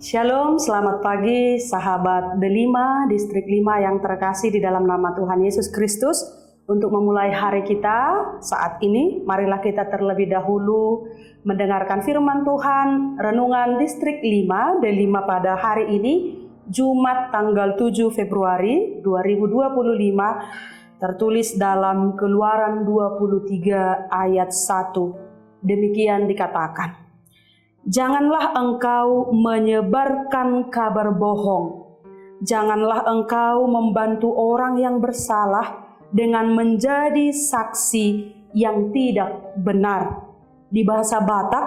Shalom, selamat pagi sahabat Delima, Distrik 5 yang terkasih di dalam nama Tuhan Yesus Kristus. Untuk memulai hari kita saat ini, marilah kita terlebih dahulu mendengarkan firman Tuhan, Renungan Distrik 5, Delima pada hari ini, Jumat tanggal 7 Februari 2025, tertulis dalam Keluaran 23 ayat 1. Demikian dikatakan. Janganlah engkau menyebarkan kabar bohong. Janganlah engkau membantu orang yang bersalah dengan menjadi saksi yang tidak benar. Di bahasa Batak,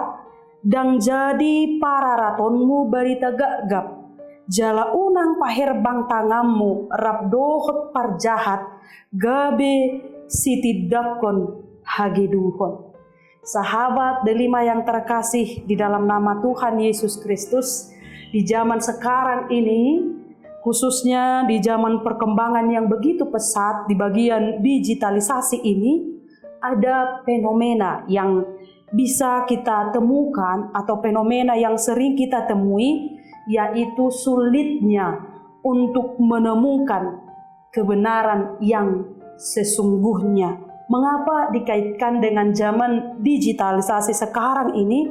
dang jadi para ratonmu berita gagap. Jala unang paherbang tanganmu rap dohot parjahat gabe sitidakon hageduhon. Sahabat Delima yang terkasih di dalam nama Tuhan Yesus Kristus, di zaman sekarang ini, khususnya di zaman perkembangan yang begitu pesat di bagian digitalisasi ini, ada fenomena yang bisa kita temukan atau fenomena yang sering kita temui, yaitu sulitnya untuk menemukan kebenaran yang sesungguhnya. Mengapa dikaitkan dengan zaman digitalisasi sekarang ini?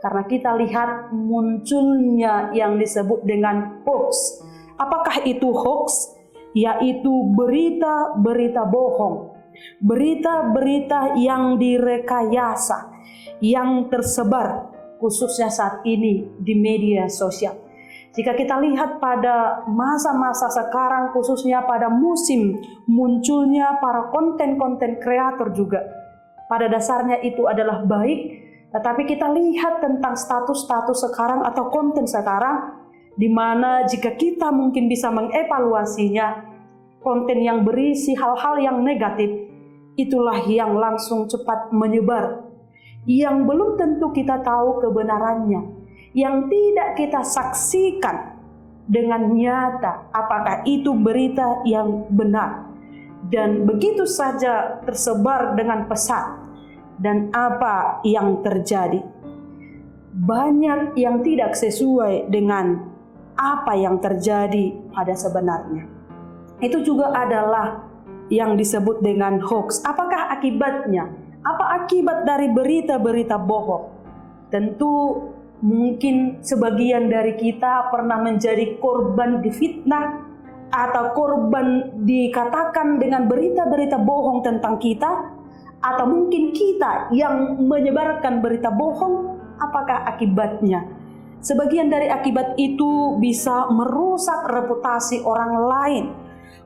Karena kita lihat munculnya yang disebut dengan hoax. Apakah itu hoax? Yaitu berita-berita bohong. Berita-berita yang direkayasa, yang tersebar khususnya saat ini di media sosial. Jika kita lihat pada masa-masa sekarang, khususnya pada musim munculnya para konten-konten kreator juga, pada dasarnya itu adalah baik, tetapi kita lihat tentang status-status sekarang atau konten sekarang, di mana jika kita mungkin bisa mengevaluasinya, konten yang berisi hal-hal yang negatif, itulah yang langsung cepat menyebar, yang belum tentu kita tahu kebenarannya, yang tidak kita saksikan dengan nyata apakah itu berita yang benar, dan begitu saja tersebar dengan pesat. Dan apa yang terjadi? Banyak yang tidak sesuai dengan apa yang terjadi pada sebenarnya. Itu juga adalah yang disebut dengan hoax. Apakah akibatnya? Apa akibat dari berita-berita bohong? Tentu mungkin sebagian dari kita pernah menjadi korban difitnah atau korban dikatakan dengan berita-berita bohong tentang kita, atau mungkin kita yang menyebarkan berita bohong. Apakah akibatnya? Sebagian dari akibat itu bisa merusak reputasi orang lain,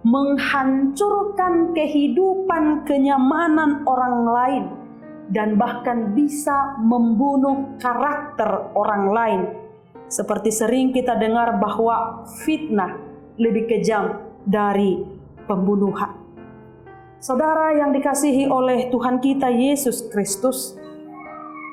menghancurkan kehidupan kenyamanan orang lain, dan bahkan bisa membunuh karakter orang lain. Seperti sering kita dengar bahwa fitnah lebih kejam dari pembunuhan. Saudara yang dikasihi oleh Tuhan kita Yesus Kristus,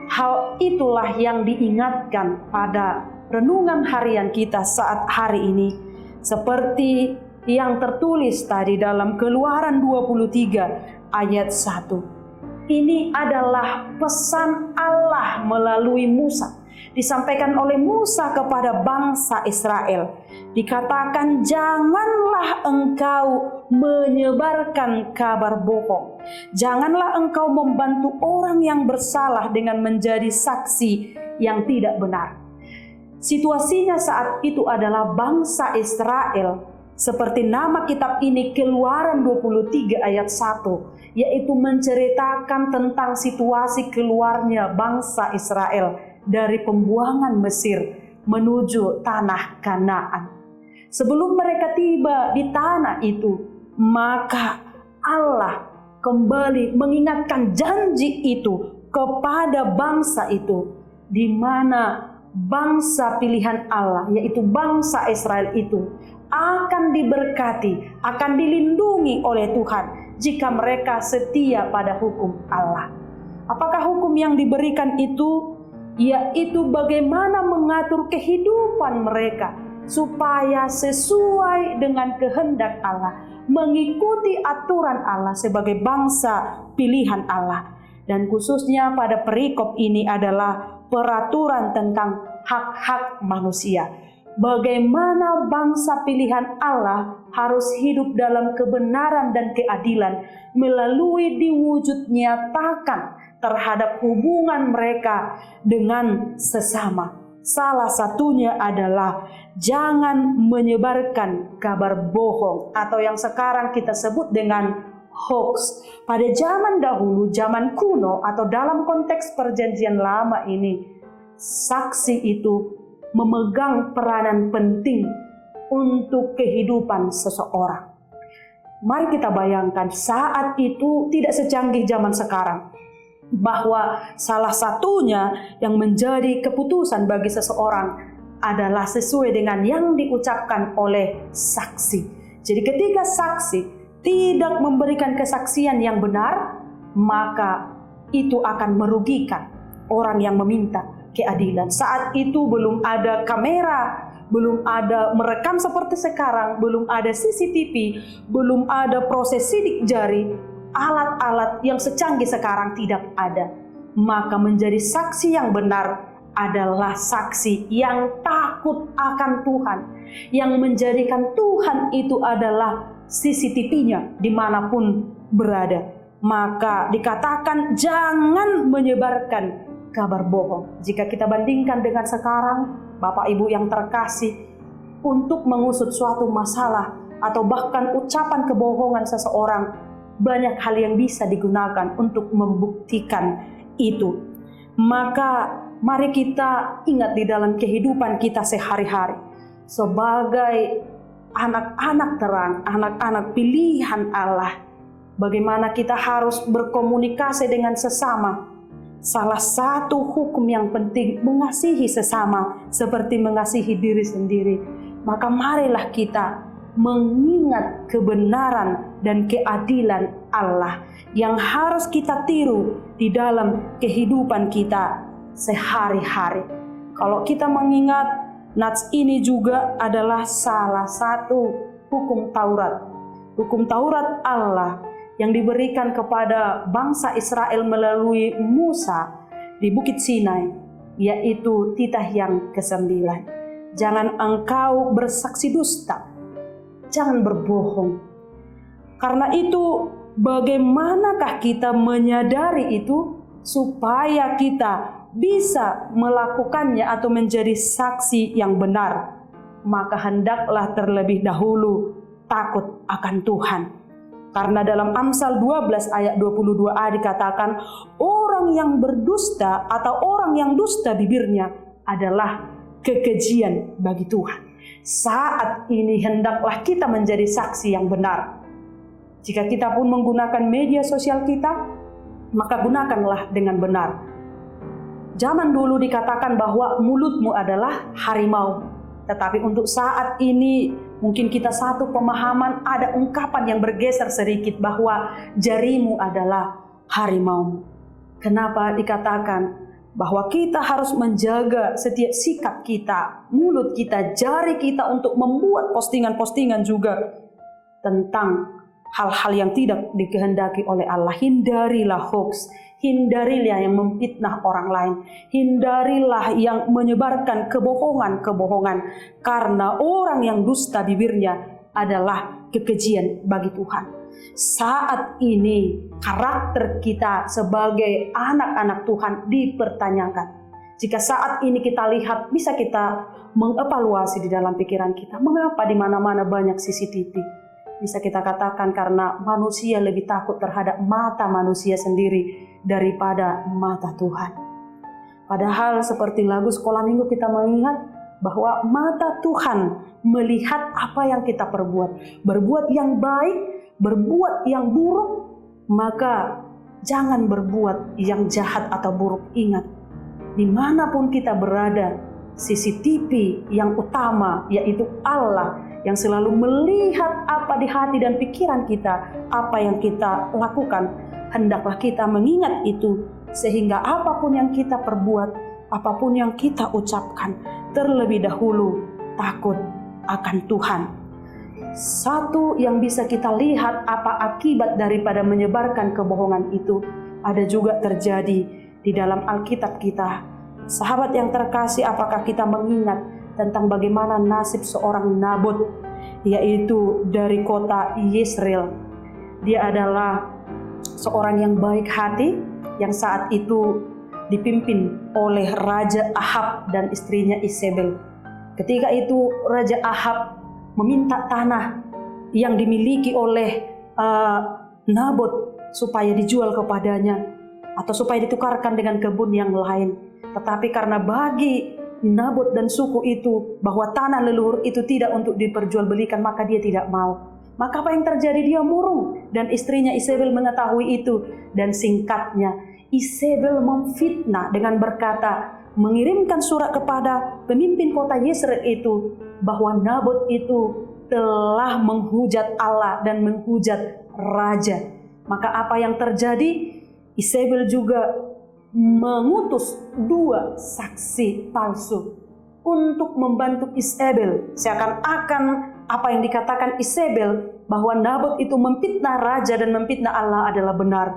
hal itulah yang diingatkan pada renungan harian kita saat hari ini. Seperti yang tertulis tadi dalam Keluaran 23 ayat 1. Ini adalah pesan Allah melalui Musa. Disampaikan oleh Musa kepada bangsa Israel. Dikatakan, janganlah engkau menyebarkan kabar bohong. Janganlah engkau membantu orang yang bersalah dengan menjadi saksi yang tidak benar. Situasinya saat itu adalah bangsa Israel. Seperti nama kitab ini, Keluaran 23 ayat 1, yaitu menceritakan tentang situasi keluarnya bangsa Israel dari pembuangan Mesir menuju tanah Kanaan. Sebelum mereka tiba di tanah itu, maka Allah kembali mengingatkan janji itu kepada bangsa itu, di mana bangsa pilihan Allah, yaitu bangsa Israel itu, akan diberkati, akan dilindungi oleh Tuhan jika mereka setia pada hukum Allah. Apakah hukum yang diberikan itu? Yaitu bagaimana mengatur kehidupan mereka supaya sesuai dengan kehendak Allah, mengikuti aturan Allah sebagai bangsa pilihan Allah. Dan khususnya pada perikop ini adalah peraturan tentang hak-hak manusia. bagaimana bangsa pilihan Allah harus hidup dalam kebenaran dan keadilan melalui diwujud nyatakan terhadap hubungan mereka dengan sesama. Salah satunya adalah jangan menyebarkan kabar bohong atau yang sekarang kita sebut dengan hoax. Pada zaman dahulu, zaman kuno atau dalam konteks perjanjian lama ini, saksi itu memegang peranan penting untuk kehidupan seseorang. Mari kita bayangkan saat itu tidak secanggih zaman sekarang, bahwa salah satunya yang menjadi keputusan bagi seseorang adalah sesuai dengan yang diucapkan oleh saksi. Jadi ketika saksi tidak memberikan kesaksian yang benar, maka itu akan merugikan orang yang meminta keadilan. Saat itu belum ada kamera, belum ada merekam seperti sekarang, belum ada CCTV, belum ada proses sidik jari, alat-alat yang secanggih sekarang tidak ada. Maka menjadi saksi yang benar adalah saksi yang takut akan Tuhan, yang menjadikan Tuhan itu adalah CCTV-nya dimanapun berada. Maka dikatakan jangan menyebarkan kabar bohong. Jika kita bandingkan dengan sekarang, Bapak Ibu yang terkasih, untuk mengusut suatu masalah atau bahkan ucapan kebohongan seseorang, banyak hal yang bisa digunakan untuk membuktikan itu. Maka mari kita ingat di dalam kehidupan kita sehari-hari sebagai anak-anak terang, anak-anak pilihan Allah, bagaimana kita harus berkomunikasi dengan sesama. Salah satu hukum yang penting mengasihi sesama seperti mengasihi diri sendiri. Maka marilah kita mengingat kebenaran dan keadilan Allah yang harus kita tiru di dalam kehidupan kita sehari-hari. Kalau kita mengingat, nats ini juga adalah salah satu hukum Taurat. Hukum Taurat Allah yang diberikan kepada bangsa Israel melalui Musa di Bukit Sinai, yaitu titah yang ke-9. Jangan engkau bersaksi dusta, jangan berbohong. Karena itu, bagaimanakah kita menyadari itu supaya kita bisa melakukannya atau menjadi saksi yang benar? Maka hendaklah terlebih dahulu takut akan Tuhan. Karena dalam Amsal 12 ayat 22a dikatakan, orang yang berdusta atau orang yang dusta bibirnya adalah kekejian bagi Tuhan. Saat ini hendaklah kita menjadi saksi yang benar. Jika kita pun menggunakan media sosial kita, maka gunakanlah dengan benar. Zaman dulu dikatakan bahwa mulutmu adalah harimau. Tetapi untuk saat ini mungkin kita satu pemahaman, ada ungkapan yang bergeser sedikit bahwa jarimu adalah harimau. Kenapa dikatakan bahwa kita harus menjaga setiap sikap kita, mulut kita, jari kita untuk membuat postingan-postingan juga tentang hal-hal yang tidak dikehendaki oleh Allah. Hindarilah hoax, hindarilah yang memfitnah orang lain, hindarilah yang menyebarkan kebohongan-kebohongan, karena orang yang dusta bibirnya adalah kekejian bagi Tuhan. Saat ini karakter kita sebagai anak-anak Tuhan dipertanyakan. Jika saat ini kita lihat, bisa kita mengevaluasi di dalam pikiran kita, mengapa di mana-mana banyak CCTV? Bisa kita katakan karena manusia lebih takut terhadap mata manusia sendiri daripada mata Tuhan. Padahal seperti lagu sekolah minggu kita mengingat bahwa mata Tuhan melihat apa yang kita perbuat. Berbuat yang baik, berbuat yang buruk, maka jangan berbuat yang jahat atau buruk. Ingat, dimanapun kita berada, CCTV yang utama yaitu Allah yang selalu melihat apa di hati dan pikiran kita, apa yang kita lakukan. Hendaklah kita mengingat itu, sehingga apapun yang kita perbuat, apapun yang kita ucapkan, terlebih dahulu takut akan Tuhan. Satu yang bisa kita lihat apa akibat daripada menyebarkan kebohongan itu, ada juga terjadi di dalam Alkitab kita. Sahabat yang terkasih, apakah kita mengingat tentang bagaimana nasib seorang Nabot, yaitu dari kota Yezreel. Dia adalah seorang yang baik hati, yang saat itu dipimpin oleh Raja Ahab dan istrinya Isabel. Ketika itu Raja Ahab meminta tanah yang dimiliki oleh Nabot supaya dijual kepadanya atau supaya ditukarkan dengan kebun yang lain. Tetapi karena bagi Nabot dan suku itu bahwa tanah leluhur itu tidak untuk diperjualbelikan, maka dia tidak mau. Maka apa yang terjadi? Dia murung, dan istrinya Isabel mengetahui itu. Dan singkatnya, Isabel memfitnah dengan berkata, mengirimkan surat kepada pemimpin kota Yezreel itu bahwa Nabot itu telah menghujat Allah dan menghujat raja. Maka apa yang terjadi? Isabel juga mengutus 2 saksi palsu untuk membantu Isabel. Seakan-akan apa yang dikatakan Isabel bahwa Nabot itu memfitnah raja dan memfitnah Allah adalah benar.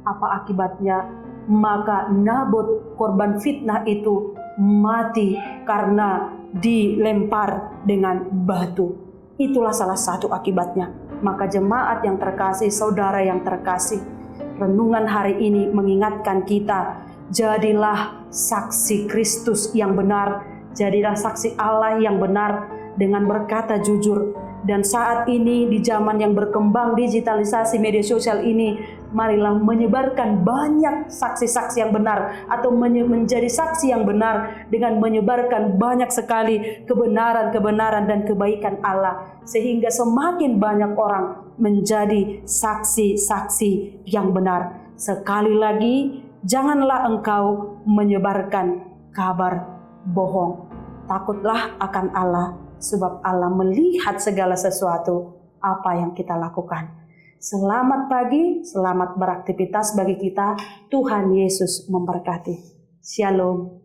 Apa akibatnya? Maka Nabot, korban fitnah itu, mati karena dilempar dengan batu. Itulah salah satu akibatnya. Maka jemaat yang terkasih, saudara yang terkasih, renungan hari ini mengingatkan kita, jadilah saksi Kristus yang benar, jadilah saksi Allah yang benar dengan berkata jujur. Dan saat ini di zaman yang berkembang digitalisasi media sosial ini, marilah menyebarkan banyak saksi-saksi yang benar atau menjadi saksi yang benar dengan menyebarkan banyak sekali kebenaran-kebenaran dan kebaikan Allah, sehingga semakin banyak orang menjadi saksi-saksi yang benar. Sekali lagi, janganlah engkau menyebarkan kabar bohong. Takutlah akan Allah, sebab Allah melihat segala sesuatu apa yang kita lakukan. Selamat pagi, selamat beraktivitas bagi kita. Tuhan Yesus memberkati. Shalom.